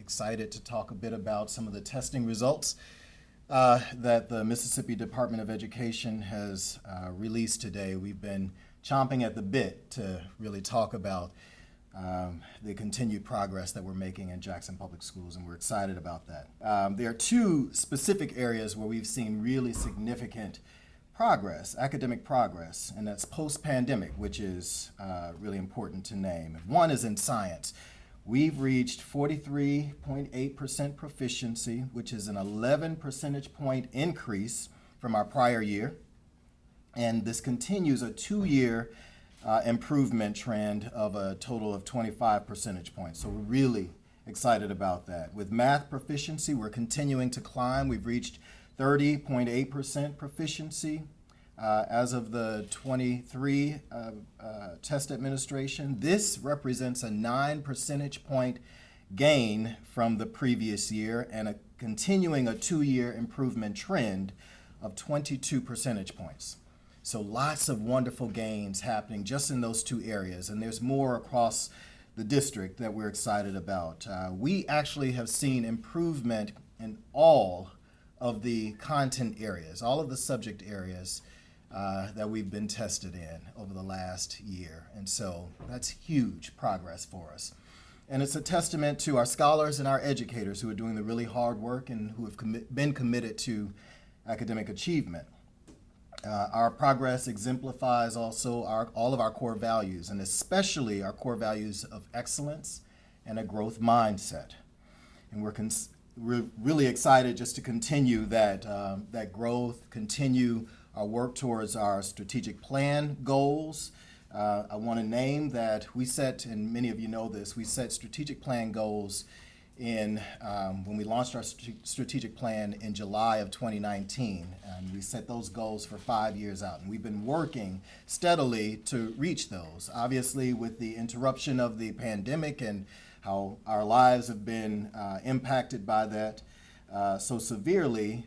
excited to talk a bit about some of the testing results that the Mississippi Department of Education has released today. We've been chomping at the bit to really talk about the continued progress that we're making in Jackson Public Schools, and we're excited about that. There are two specific areas where we've seen really significant progress, academic progress, and that's post-pandemic, which is really important to name. One is in science. We've reached 43.8% proficiency, which is an 11 percentage point increase from our prior year. And this continues a 2-year improvement trend of a total of 25 percentage points. So we're really excited about that. With math proficiency, we're continuing to climb. We've reached 30.8% proficiency as of the 23 test administration. This represents a 9 percentage point gain from the previous year and continuing a 2-year improvement trend of 22 percentage points. So lots of wonderful gains happening just in those two areas, and there's more across the district that we're excited about. We actually have seen improvement in all of the content areas, all of the subject areas that we've been tested in over the last year. And so that's huge progress for us. And it's a testament to our scholars and our educators who are doing the really hard work and who have been committed to academic achievement. Our progress exemplifies also all of our core values, and especially our core values of excellence and a growth mindset. And we're really excited just to continue that growth, continue our work towards our strategic plan goals. I want to name that we set, and many of you know this, we set strategic plan goals when we launched our strategic plan in July of 2019. And we set those goals for 5 years out, and we've been working steadily to reach those. Obviously, with the interruption of the pandemic and how our lives have been impacted by that so severely,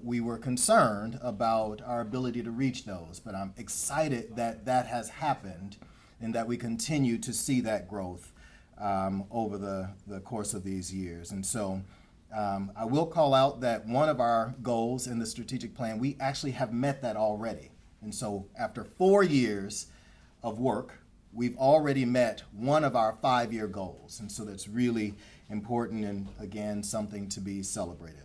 we were concerned about our ability to reach those. But I'm excited that that has happened and that we continue to see that growth over the course of these years. And so I will call out that one of our goals in the strategic plan, we actually have met that already. And so after 4 years of work, we've already met one of our 5-year goals. And so that's really important and, again, something to be celebrated.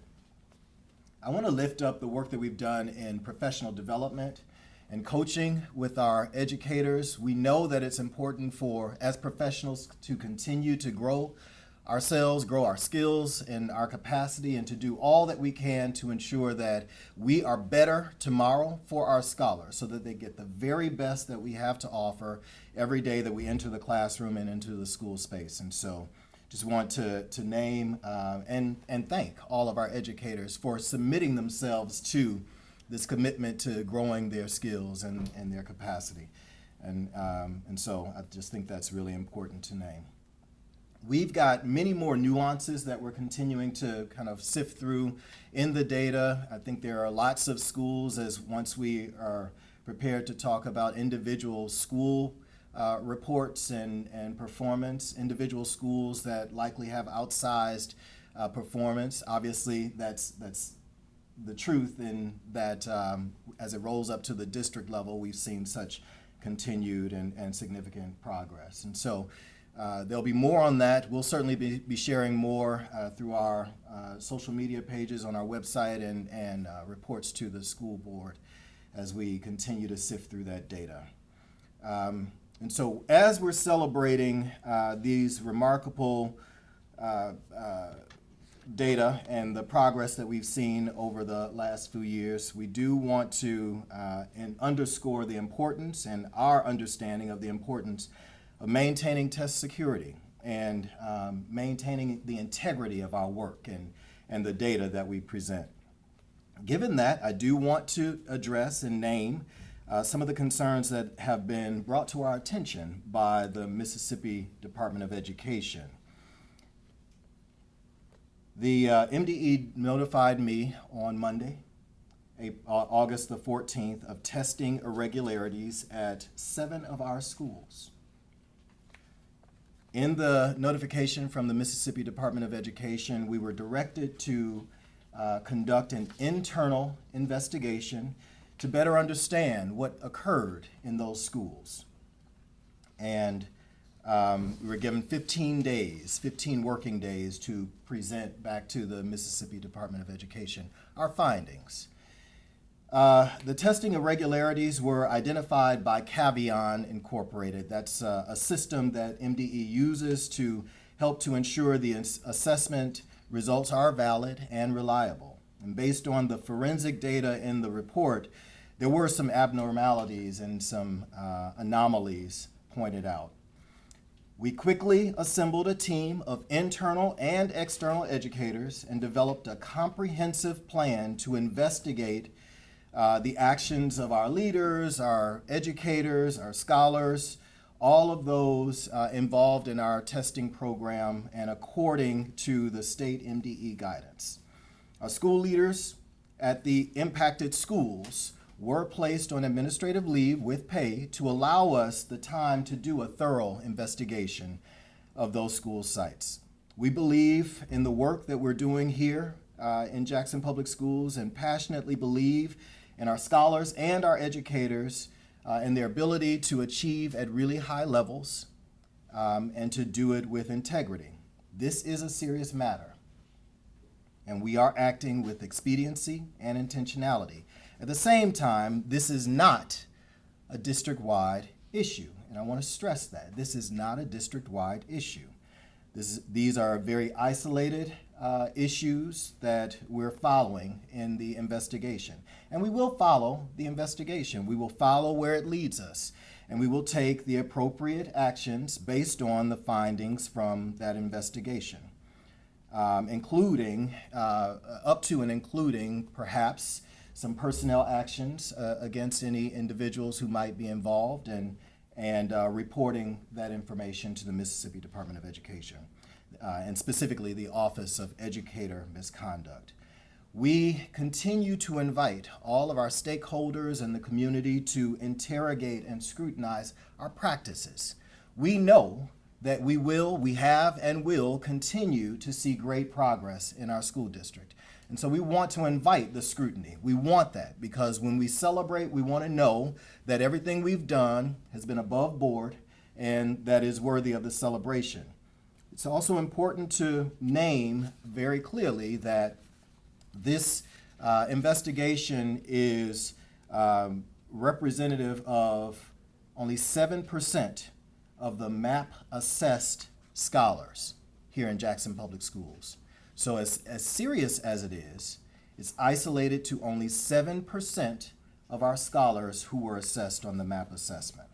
I want to lift up the work that we've done in professional development and coaching with our educators. We know that it's important for, as professionals, to continue to grow ourselves, grow our skills and our capacity, and to do all that we can to ensure that we are better tomorrow for our scholars so that they get the very best that we have to offer every day that we enter the classroom and into the school space. And so just want to name and thank all of our educators for submitting themselves to this commitment to growing their skills and their capacity. And so I just think that's really important to name. We've got many more nuances that we're continuing to kind of sift through in the data. I think there are lots of schools, as once we are prepared to talk about individual school reports and performance, individual schools that likely have outsized performance. Obviously, that's the truth in that as it rolls up to the district level, we've seen such continued and significant progress. And so there'll be more on that. We'll certainly be sharing more through our social media pages on our website and reports to the school board as we continue to sift through that data. And so as we're celebrating these remarkable data and the progress that we've seen over the last few years, we do want to underscore the importance and our understanding of the importance of maintaining test security and maintaining the integrity of our work and the data that we present. Given that, I do want to address and name some of the concerns that have been brought to our attention by the Mississippi Department of Education. The MDE notified me on Monday, August the 14th, of testing irregularities at 7 of our schools. In the notification from the Mississippi Department of Education, we were directed to conduct an internal investigation to better understand what occurred in those schools. And we were given 15 days, 15 working days to present back to the Mississippi Department of Education our findings. The testing irregularities were identified by Cavion Incorporated. That's a system that MDE uses to help to ensure the assessment results are valid and reliable. And based on the forensic data in the report, there were some abnormalities and some anomalies pointed out. We quickly assembled a team of internal and external educators and developed a comprehensive plan to investigate the actions of our leaders, our educators, our scholars, all of those involved in our testing program and according to the state MDE guidance. Our school leaders at the impacted schools were placed on administrative leave with pay to allow us the time to do a thorough investigation of those school sites. We believe in the work that we're doing here in Jackson Public Schools and passionately believe in our scholars and our educators and their ability to achieve at really high levels and to do it with integrity. This is a serious matter, and we are acting with expediency and intentionality. At the same time, this is not a district-wide issue, and I want to stress that. This is not a district-wide issue. These are very isolated issues that we're following in the investigation. And we will follow the investigation. We will follow where it leads us, and we will take the appropriate actions based on the findings from that investigation, including, up to and including perhaps some personnel actions against any individuals who might be involved and reporting that information to the Mississippi Department of Education, and specifically the Office of Educator Misconduct. We continue to invite all of our stakeholders in the community to interrogate and scrutinize our practices. We know that we have, and will continue to see great progress in our school district. And so we want to invite the scrutiny. We want that because when we celebrate, we want to know that everything we've done has been above board and that is worthy of the celebration. It's also important to name very clearly that this investigation is representative of only 7% of the MAP assessed scholars here in Jackson Public Schools. So as serious as it is, it's isolated to only 7% of our scholars who were assessed on the MAP assessment.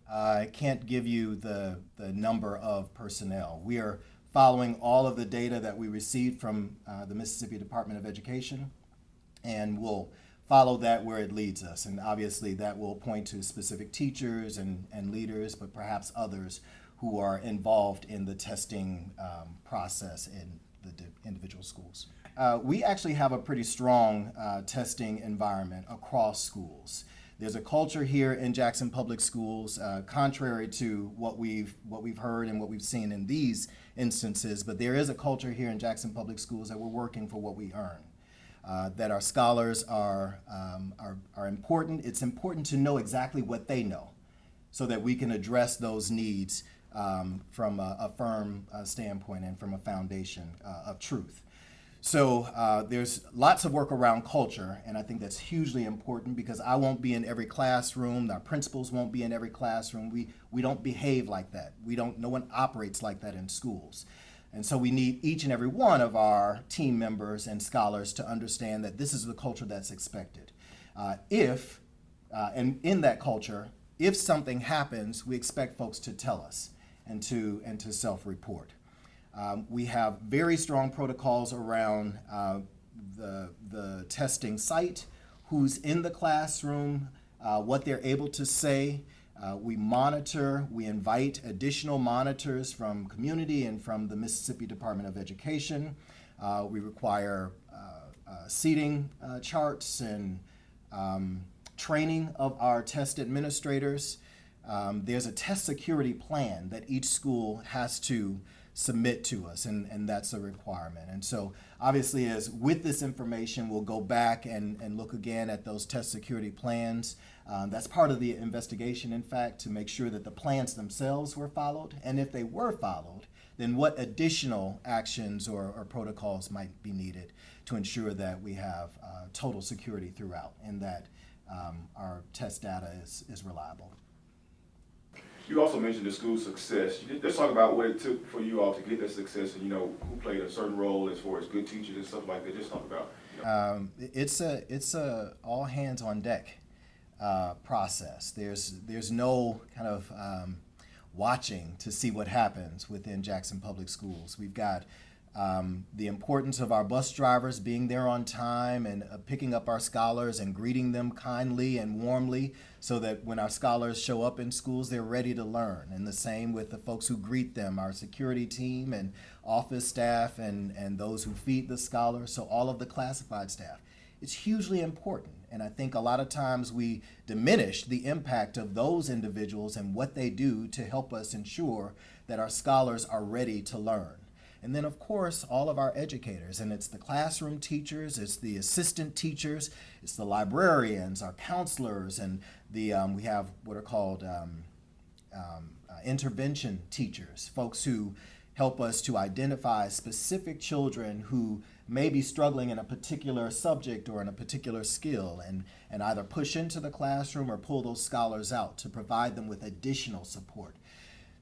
I can't give you the number of personnel. We are following all of the data that we received from the Mississippi Department of Education, and we'll follow that where it leads us. And obviously that will point to specific teachers and leaders, but perhaps others who are involved in the testing process in the individual schools. We actually have a pretty strong testing environment across schools. There's a culture here in Jackson Public Schools, contrary to what we've heard and what we've seen in these instances, but there is a culture here in Jackson Public Schools that we're working for what we earn. That our scholars are important. It's important to know exactly what they know so that we can address those needs from a firm standpoint and from a foundation of truth. So there's lots of work around culture, and I think that's hugely important because I won't be in every classroom, our principals won't be in every classroom. We don't behave like that. No one operates like that in schools. And so we need each and every one of our team members and scholars to understand that this is the culture that's expected. And in that culture, if something happens, we expect folks to tell us and to self-report. We have very strong protocols around the testing site, who's in the classroom, what they're able to say. We monitor, we invite additional monitors from community and from the Mississippi Department of Education. We require seating charts and training of our test administrators. there's a test security plan that each school has to submit to us, and that's a requirement. And so obviously, as with this information, we'll go back and look again at those test security plans. That's part of the investigation, in fact, to make sure that the plans themselves were followed, and if they were followed, then what additional actions or protocols might be needed to ensure that we have total security throughout and that our test data is reliable. You also mentioned the school success. Let's talk about what it took for you all to get that success, and who played a certain role as far as good teachers and stuff like that. Just talk about. It's a all hands on deck process. There's no kind of watching to see what happens within Jackson Public Schools. We've got the importance of our bus drivers being there on time and picking up our scholars and greeting them kindly and warmly so that when our scholars show up in schools, they're ready to learn. And the same with the folks who greet them, our security team and office staff and those who feed the scholars, so all of the classified staff. It's hugely important. And I think a lot of times we diminish the impact of those individuals and what they do to help us ensure that our scholars are ready to learn. And then, of course, all of our educators, and it's the classroom teachers, it's the assistant teachers, it's the librarians, our counselors, and we have what are called intervention teachers, folks who help us to identify specific children who may be struggling in a particular subject or in a particular skill and either push into the classroom or pull those scholars out to provide them with additional support.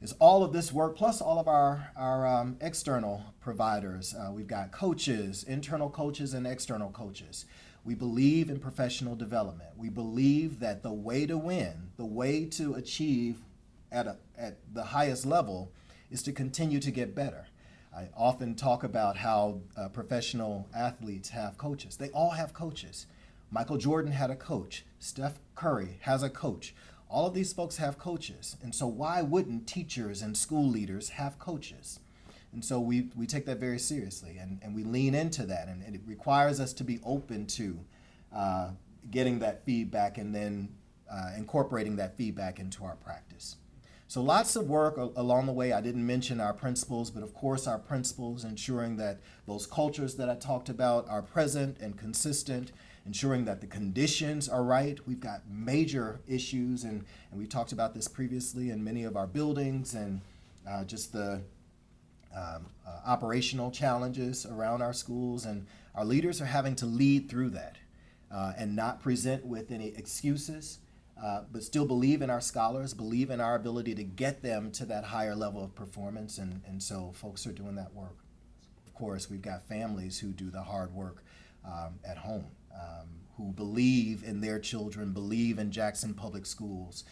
There's all of this work, plus all of our external providers. We've got coaches, internal coaches and external coaches. We believe in professional development. We believe that the way to win, the way to achieve at the highest level is to continue to get better. I often talk about how professional athletes have coaches. They all have coaches. Michael Jordan had a coach. Steph Curry has a coach. All of these folks have coaches. And so why wouldn't teachers and school leaders have coaches? And so we take that very seriously and we lean into that. And it requires us to be open to getting that feedback and then incorporating that feedback into our practice. So lots of work along the way. I didn't mention our principals, but of course our principals, ensuring that those cultures that I talked about are present and consistent, ensuring that the conditions are right. We've got major issues, and we talked about this previously in many of our buildings and just the operational challenges around our schools, and our leaders are having to lead through that and not present with any excuses, but still believe in our scholars, believe in our ability to get them to that higher level of performance, and so folks are doing that work. Of course, we've got families who do the hard work at home, who believe in their children, believe in Jackson Public Schools,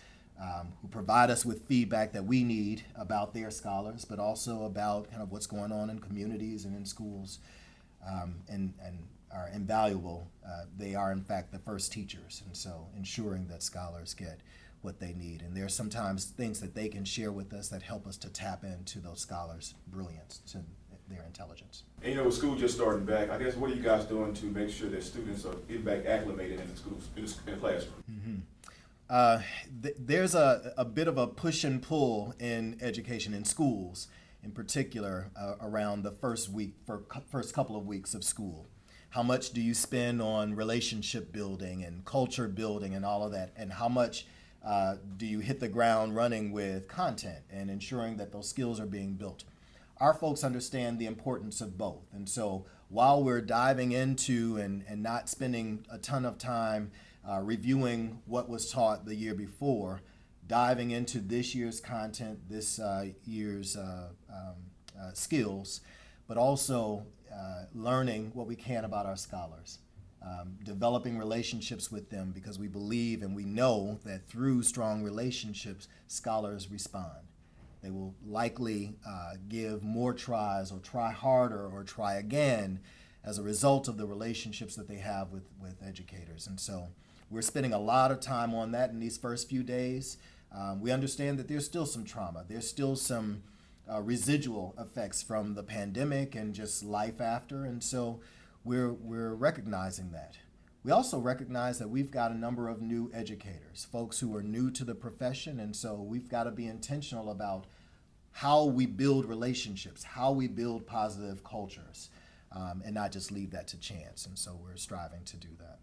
who provide us with feedback that we need about their scholars, but also about kind of what's going on in communities and in schools, and are invaluable. They are, in fact, the first teachers, and so ensuring that scholars get what they need. And there are sometimes things that they can share with us that help us to tap into those scholars' brilliance, to their intelligence. And with school just starting back, I guess what are you guys doing to make sure that students are getting back acclimated in the schools, in the classroom? There's a bit of a push and pull in education, in schools in particular, around the first couple of weeks of school. How much do you spend on relationship building and culture building and all of that? And how much do you hit the ground running with content and ensuring that those skills are being built? Our folks understand the importance of both. And so while we're diving into and not spending a ton of time reviewing what was taught the year before, diving into this year's content, this year's skills, but also learning what we can about our scholars, developing relationships with them, because we believe and we know that through strong relationships, scholars respond. They will likely give more tries or try harder or try again as a result of the relationships that they have with educators. And so we're spending a lot of time on that in these first few days. We understand that there's still some trauma. There's still some residual effects from the pandemic and just life after. And so we're recognizing that. We also recognize that we've got a number of new educators, folks who are new to the profession, and so we've got to be intentional about how we build relationships, how we build positive cultures, and not just leave that to chance. And so we're striving to do that.